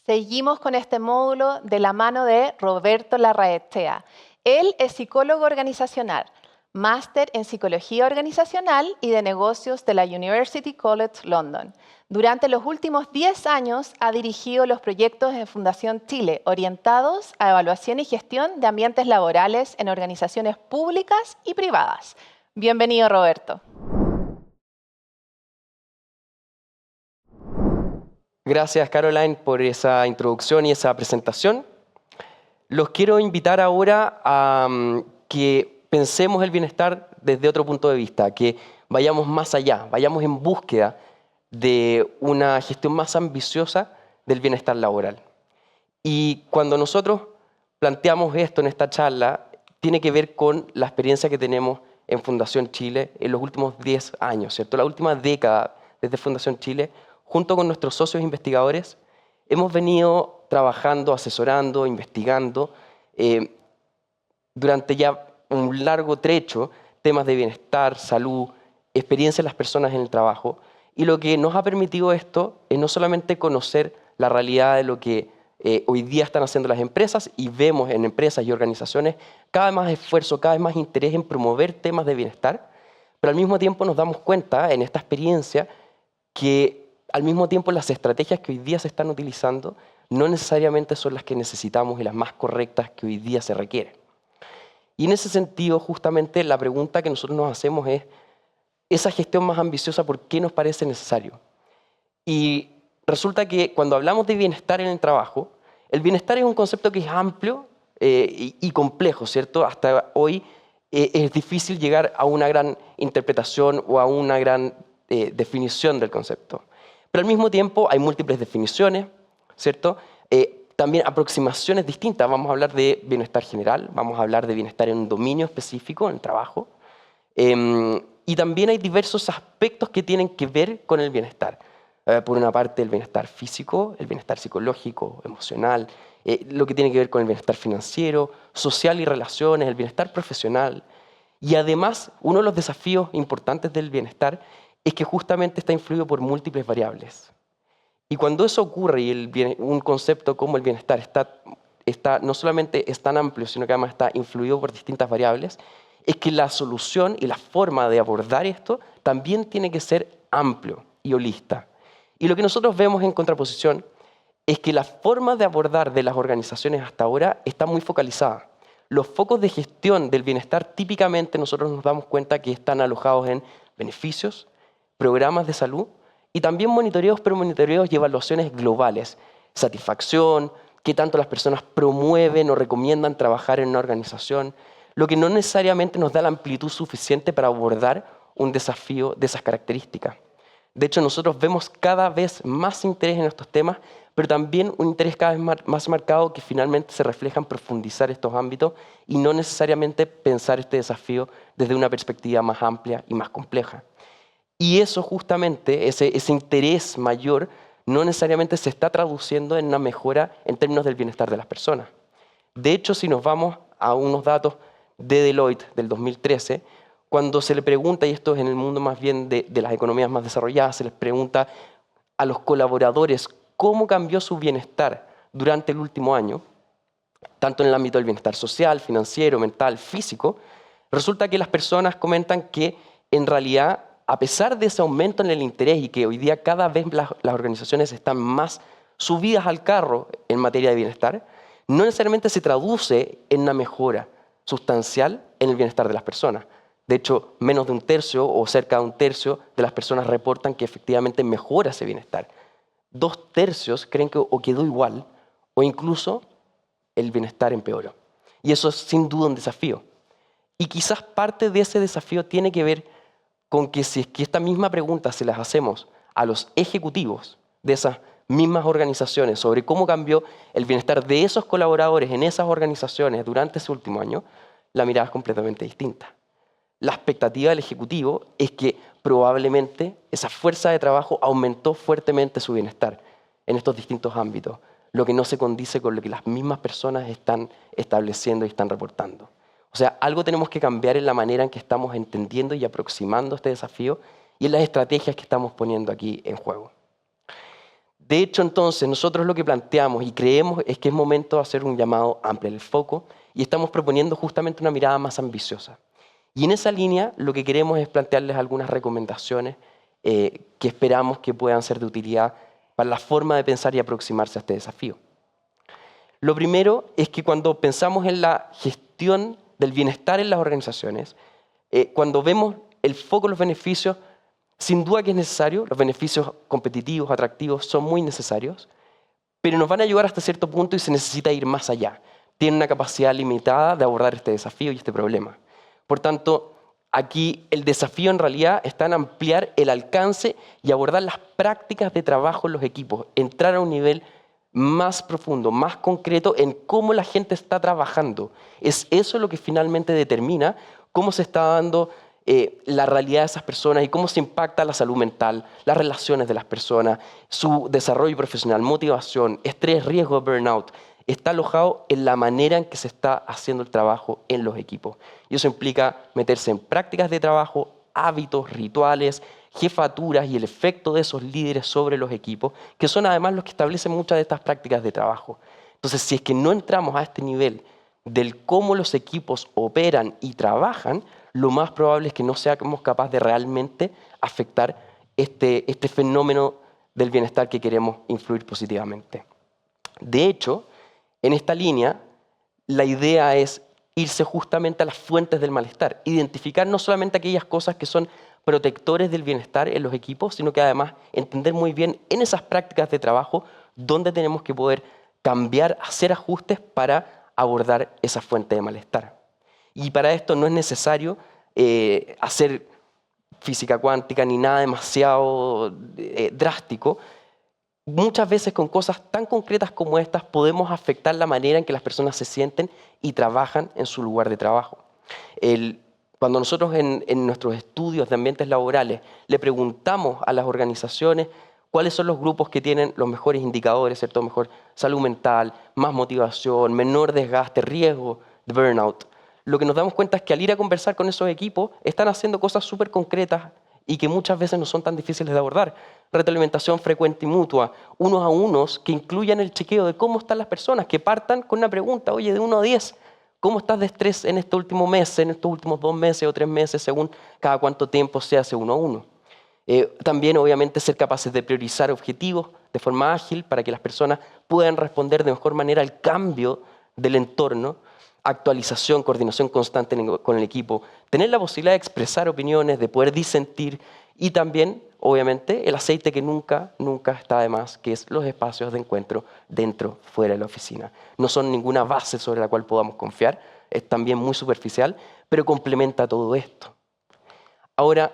Seguimos con este módulo de la mano de Roberto Larraechea. Él es psicólogo organizacional, máster en psicología organizacional y de negocios de la University College London. Durante los últimos 10 años ha dirigido los proyectos de Fundación Chile orientados a evaluación y gestión de ambientes laborales en organizaciones públicas y privadas. Bienvenido, Roberto. Gracias, Caroline, por esa introducción y esa presentación. Los quiero invitar ahora a que pensemos el bienestar desde otro punto de vista, que vayamos más allá, vayamos en búsqueda de una gestión más ambiciosa del bienestar laboral. Y cuando nosotros planteamos esto en esta charla, tiene que ver con la experiencia que tenemos en Fundación Chile en los últimos 10 años, ¿cierto? La última década desde Fundación Chile, junto con nuestros socios investigadores, hemos venido trabajando, asesorando, investigando durante ya un largo trecho temas de bienestar, salud, experiencia de las personas en el trabajo. Y lo que nos ha permitido esto es no solamente conocer la realidad de lo que hoy día están haciendo las empresas, y vemos en empresas y organizaciones cada vez más esfuerzo, cada vez más interés en promover temas de bienestar, pero al mismo tiempo nos damos cuenta en esta experiencia que al mismo tiempo las estrategias que hoy día se están utilizando no necesariamente son las que necesitamos y las más correctas que hoy día se requieren. Y en ese sentido, justamente la pregunta que nosotros nos hacemos es, esa gestión más ambiciosa, ¿por qué nos parece necesario? Y resulta que cuando hablamos de bienestar en el trabajo, el bienestar es un concepto que es amplio y complejo, ¿cierto? Hasta hoy es difícil llegar a una gran interpretación o a una gran definición del concepto. Pero al mismo tiempo hay múltiples definiciones, ¿cierto? También aproximaciones distintas. Vamos a hablar de bienestar general, vamos a hablar de bienestar en un dominio específico, en el trabajo. Y también hay diversos aspectos que tienen que ver con el bienestar. Por una parte, el bienestar físico, el bienestar psicológico, emocional, lo que tiene que ver con el bienestar financiero, social y relaciones, el bienestar profesional. Y además, uno de los desafíos importantes del bienestar es que justamente está influido por múltiples variables. Y cuando eso ocurre y un concepto como el bienestar no solamente es tan amplio, sino que además está influido por distintas variables, es que la solución y la forma de abordar esto también tiene que ser amplio y holista. Y lo que nosotros vemos en contraposición es que la forma de abordar de las organizaciones hasta ahora está muy focalizada. Los focos de gestión del bienestar típicamente nosotros nos damos cuenta que están alojados en beneficios, programas de salud y también monitoreos, pero monitoreos y evaluaciones globales. Satisfacción, qué tanto las personas promueven o recomiendan trabajar en una organización, lo que no necesariamente nos da la amplitud suficiente para abordar un desafío de esas características. De hecho, nosotros vemos cada vez más interés en estos temas, pero también un interés cada vez más marcado que finalmente se refleja en profundizar estos ámbitos y no necesariamente pensar este desafío desde una perspectiva más amplia y más compleja. Y eso justamente, ese interés mayor, no necesariamente se está traduciendo en una mejora en términos del bienestar de las personas. De hecho, si nos vamos a unos datos de Deloitte del 2013, cuando se le pregunta, y esto es en el mundo más bien de las economías más desarrolladas, se les pregunta a los colaboradores cómo cambió su bienestar durante el último año, tanto en el ámbito del bienestar social, financiero, mental, físico, resulta que las personas comentan que en realidad, a pesar de ese aumento en el interés y que hoy día cada vez las organizaciones están más subidas al carro en materia de bienestar, no necesariamente se traduce en una mejora sustancial en el bienestar de las personas. De hecho, menos de un tercio o cerca de un tercio de las personas reportan que efectivamente mejora ese bienestar. 2/3 creen que o quedó igual o incluso el bienestar empeoró. Y eso es sin duda un desafío. Y quizás parte de ese desafío tiene que ver con que si es que esta misma pregunta se las hacemos a los ejecutivos de esas mismas organizaciones sobre cómo cambió el bienestar de esos colaboradores en esas organizaciones durante ese último año, la mirada es completamente distinta. La expectativa del ejecutivo es que probablemente esa fuerza de trabajo aumentó fuertemente su bienestar en estos distintos ámbitos, lo que no se condice con lo que las mismas personas están estableciendo y están reportando. O sea, algo tenemos que cambiar en la manera en que estamos entendiendo y aproximando este desafío y en las estrategias que estamos poniendo aquí en juego. De hecho, entonces, nosotros lo que planteamos y creemos es que es momento de hacer un llamado a ampliar el foco y estamos proponiendo justamente una mirada más ambiciosa. Y en esa línea lo que queremos es plantearles algunas recomendaciones que esperamos que puedan ser de utilidad para la forma de pensar y aproximarse a este desafío. Lo primero es que cuando pensamos en la gestión del bienestar en las organizaciones, cuando vemos el foco en los beneficios, sin duda que es necesario, los beneficios competitivos, atractivos, son muy necesarios, pero nos van a ayudar hasta cierto punto y se necesita ir más allá. Tienen una capacidad limitada de abordar este desafío y este problema. Por tanto, aquí el desafío en realidad está en ampliar el alcance y abordar las prácticas de trabajo en los equipos, entrar a un nivel más profundo, más concreto en cómo la gente está trabajando. Es eso lo que finalmente determina cómo se está dando la realidad de esas personas y cómo se impacta la salud mental, las relaciones de las personas, su desarrollo profesional, motivación, estrés, riesgo de burnout. Está alojado en la manera en que se está haciendo el trabajo en los equipos. Y eso implica meterse en prácticas de trabajo, hábitos, rituales, jefaturas y el efecto de esos líderes sobre los equipos, que son además los que establecen muchas de estas prácticas de trabajo. Entonces, si es que no entramos a este nivel del cómo los equipos operan y trabajan, lo más probable es que no seamos capaces de realmente afectar este fenómeno del bienestar que queremos influir positivamente. De hecho, en esta línea, la idea es irse justamente a las fuentes del malestar, identificar no solamente aquellas cosas que son protectores del bienestar en los equipos, sino que además entender muy bien en esas prácticas de trabajo dónde tenemos que poder cambiar, hacer ajustes para abordar esa fuente de malestar. Y para esto no es necesario hacer física cuántica ni nada demasiado drástico. Muchas veces con cosas tan concretas como estas podemos afectar la manera en que las personas se sienten y trabajan en su lugar de trabajo. Cuando nosotros en nuestros estudios de ambientes laborales le preguntamos a las organizaciones cuáles son los grupos que tienen los mejores indicadores, ¿cierto? Mejor salud mental, más motivación, menor desgaste, riesgo de burnout, lo que nos damos cuenta es que al ir a conversar con esos equipos están haciendo cosas súper concretas y que muchas veces no son tan difíciles de abordar. Retroalimentación frecuente y mutua, unos a unos que incluyan el chequeo de cómo están las personas, que partan con una pregunta, oye, de 1 a 10, ¿cómo estás de estrés en este último mes, en estos últimos 2 meses o 3 meses, según cada cuánto tiempo se hace uno a uno? También, obviamente, ser capaces de priorizar objetivos de forma ágil para que las personas puedan responder de mejor manera al cambio del entorno, actualización, coordinación constante con el equipo, tener la posibilidad de expresar opiniones, de poder disentir y también, obviamente, el aceite que nunca está de más, que es los espacios de encuentro dentro, fuera de la oficina. No son ninguna base sobre la cual podamos confiar, es también muy superficial, pero complementa todo esto. Ahora,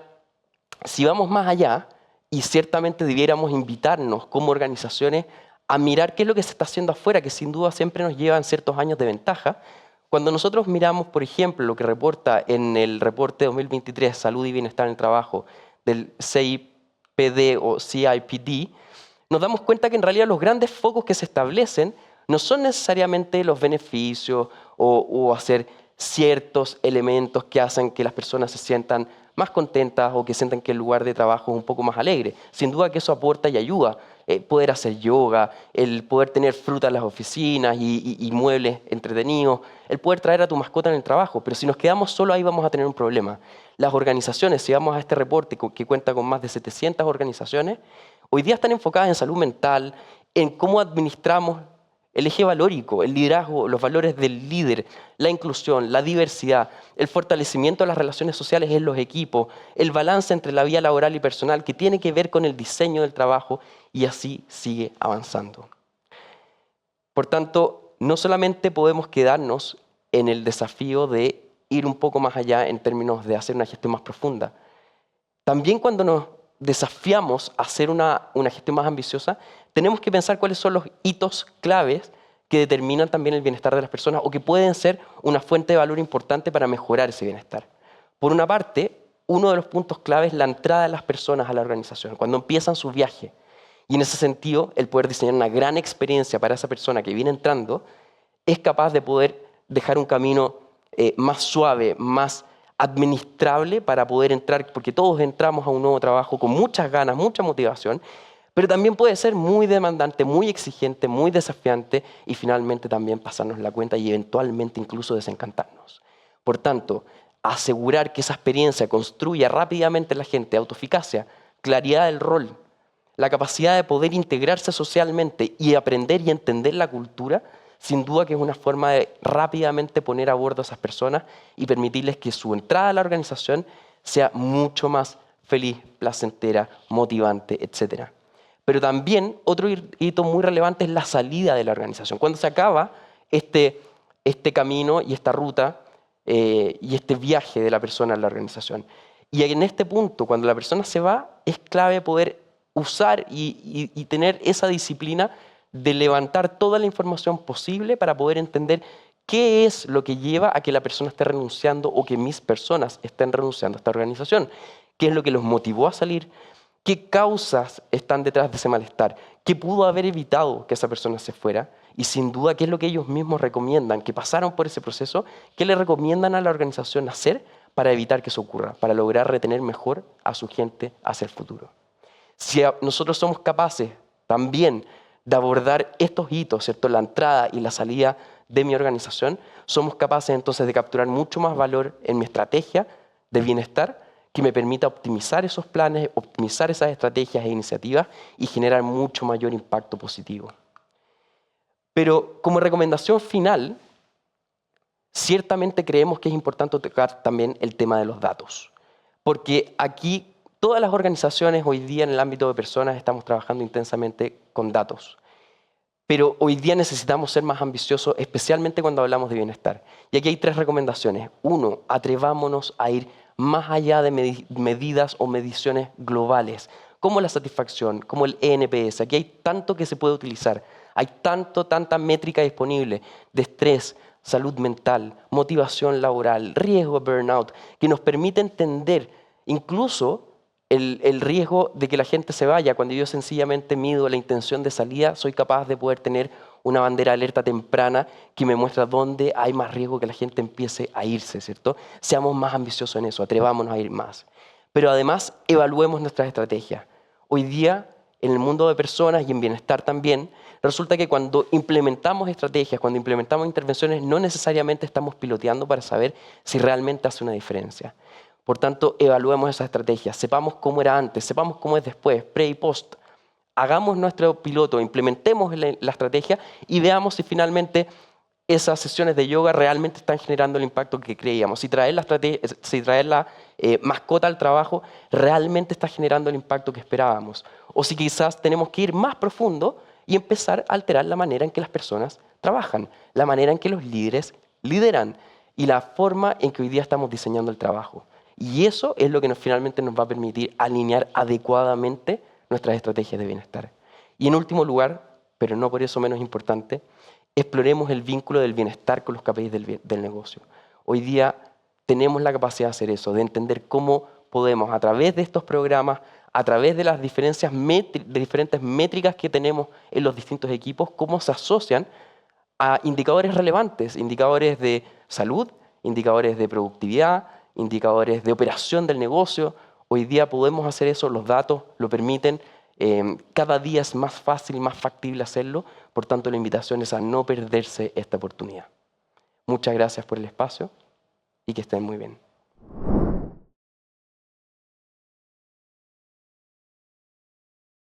si vamos más allá, y ciertamente debiéramos invitarnos como organizaciones a mirar qué es lo que se está haciendo afuera, que sin duda siempre nos llevan ciertos años de ventaja. Cuando nosotros miramos, por ejemplo, lo que reporta en el reporte 2023 Salud y Bienestar en el Trabajo del CIPD o CIPD, nos damos cuenta que en realidad los grandes focos que se establecen no son necesariamente los beneficios o hacer ciertos elementos que hacen que las personas se sientan más contentas o que sientan que el lugar de trabajo es un poco más alegre. Sin duda que eso aporta y ayuda. Poder hacer yoga, el poder tener fruta en las oficinas y muebles entretenidos, el poder traer a tu mascota en el trabajo. Pero si nos quedamos solo ahí vamos a tener un problema. Las organizaciones, si vamos a este reporte que cuenta con más de 700 organizaciones, hoy día están enfocadas en salud mental, en cómo administramos el eje valórico, el liderazgo, los valores del líder, la inclusión, la diversidad, el fortalecimiento de las relaciones sociales en los equipos, el balance entre la vida laboral y personal que tiene que ver con el diseño del trabajo y así sigue avanzando. Por tanto, no solamente podemos quedarnos en el desafío de ir un poco más allá en términos de hacer una gestión más profunda. También cuando nos desafiamos a hacer una gestión más ambiciosa, tenemos que pensar cuáles son los hitos claves que determinan también el bienestar de las personas o que pueden ser una fuente de valor importante para mejorar ese bienestar. Por una parte, uno de los puntos claves es la entrada de las personas a la organización, cuando empiezan su viaje. Y en ese sentido, el poder diseñar una gran experiencia para esa persona que viene entrando es capaz de poder dejar un camino más suave, más administrable para poder entrar, porque todos entramos a un nuevo trabajo con muchas ganas, mucha motivación, Pero también puede ser muy demandante, muy exigente, muy desafiante y finalmente también pasarnos la cuenta y eventualmente incluso desencantarnos. Por tanto, asegurar que esa experiencia construya rápidamente en la gente autoeficacia, claridad del rol, la capacidad de poder integrarse socialmente y aprender y entender la cultura, sin duda que es una forma de rápidamente poner a bordo a esas personas y permitirles que su entrada a la organización sea mucho más feliz, placentera, motivante, etc. Pero también otro hito muy relevante es la salida de la organización. Cuando se acaba este camino y esta ruta y este viaje de la persona en la organización. Y en este punto, cuando la persona se va, es clave poder usar y tener esa disciplina de levantar toda la información posible para poder entender qué es lo que lleva a que la persona esté renunciando o que mis personas estén renunciando a esta organización. ¿Qué es lo que los motivó a salir? ¿Qué causas están detrás de ese malestar? ¿Qué pudo haber evitado que esa persona se fuera? Y sin duda, ¿qué es lo que ellos mismos recomiendan, que pasaron por ese proceso? ¿Qué le recomiendan a la organización hacer para evitar que eso ocurra? Para lograr retener mejor a su gente hacia el futuro. Si nosotros somos capaces también de abordar estos hitos, ¿cierto? La entrada y la salida de mi organización, somos capaces entonces de capturar mucho más valor en mi estrategia de bienestar que me permita optimizar esos planes, optimizar esas estrategias e iniciativas y generar mucho mayor impacto positivo. Pero como recomendación final, ciertamente creemos que es importante tocar también el tema de los datos, porque aquí todas las organizaciones hoy día en el ámbito de personas estamos trabajando intensamente con datos. Pero hoy día necesitamos ser más ambiciosos, especialmente cuando hablamos de bienestar. Y aquí hay 3 recomendaciones. 1, atrevámonos a ir más allá de medidas o mediciones globales, como la satisfacción, como el NPS. Aquí hay tanto que se puede utilizar. Hay tanta métrica disponible de estrés, salud mental, motivación laboral, riesgo de burnout, que nos permite entender incluso el riesgo de que la gente se vaya. Cuando yo sencillamente mido la intención de salida, soy capaz de poder tener una bandera de alerta temprana que me muestra dónde hay más riesgo que la gente empiece a irse, ¿cierto? Seamos más ambiciosos en eso, atrevámonos a ir más. Pero además, evaluemos nuestras estrategias. Hoy día, en el mundo de personas y en bienestar también, resulta que cuando implementamos estrategias, cuando implementamos intervenciones, no necesariamente estamos piloteando para saber si realmente hace una diferencia. Por tanto, evaluemos esas estrategias, sepamos cómo era antes, sepamos cómo es después, pre y post. Hagamos nuestro piloto, implementemos la estrategia y veamos si finalmente esas sesiones de yoga realmente están generando el impacto que creíamos. Si traer la mascota al trabajo realmente está generando el impacto que esperábamos. O si quizás tenemos que ir más profundo y empezar a alterar la manera en que las personas trabajan, la manera en que los líderes lideran y la forma en que hoy día estamos diseñando el trabajo. Y eso es lo que finalmente nos va a permitir alinear adecuadamente nuestras estrategias de bienestar. Y en último lugar, pero no por eso menos importante, exploremos el vínculo del bienestar con los KPIs del negocio. Hoy día tenemos la capacidad de hacer eso, de entender cómo podemos, a través de estos programas, a través de las diferentes métricas que tenemos en los distintos equipos, cómo se asocian a indicadores relevantes, indicadores de salud, indicadores de productividad, indicadores de operación del negocio. Hoy día podemos hacer eso, los datos lo permiten, cada día es más fácil, más factible hacerlo, por tanto la invitación es a no perderse esta oportunidad. Muchas gracias por el espacio y que estén muy bien.